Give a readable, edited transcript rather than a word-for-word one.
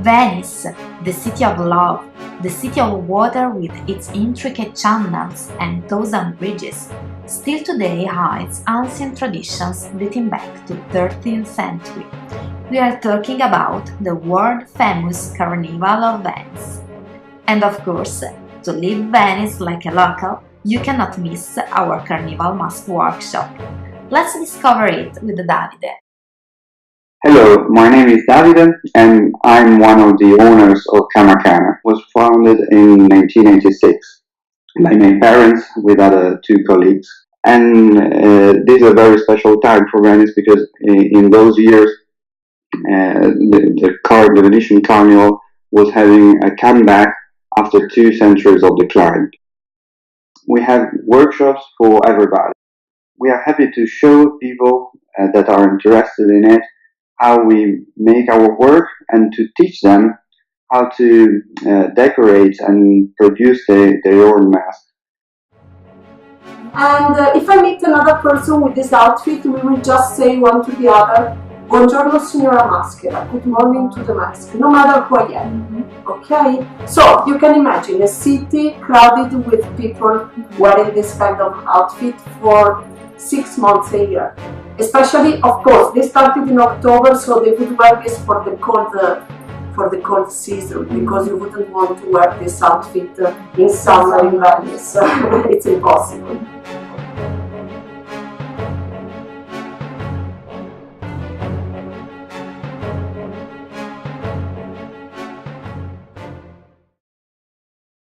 Venice, the city of love, the city of water with its intricate channels and thousand bridges, still today hides ancient traditions dating back to 13th century. We are talking about the world-famous Carnival of Venice. And of course, to live Venice like a local, you cannot miss our Carnival Mask Workshop. Let's discover it with Davide. Hello, my name is Davide and I'm one of the owners of Kamacana. It was founded in 1986 by my parents with other two colleagues. And this is a very special time for Venice because in those years the Venetian Carnival was having a comeback after 2 centuries of decline. We have workshops for everybody. We are happy to show people that are interested in it how we make our work and to teach them how to decorate and produce their own mask. And if I meet another person with this outfit, we will just say one to the other, Buongiorno signora maschera, good morning to the mask, no matter who I am, okay? So you can imagine a city crowded with people wearing this kind of outfit for 6 months a year. Especially, of course, they started in October, so they would wear this for the cold season, because you wouldn't want to wear this outfit in summer in Venice. It's impossible.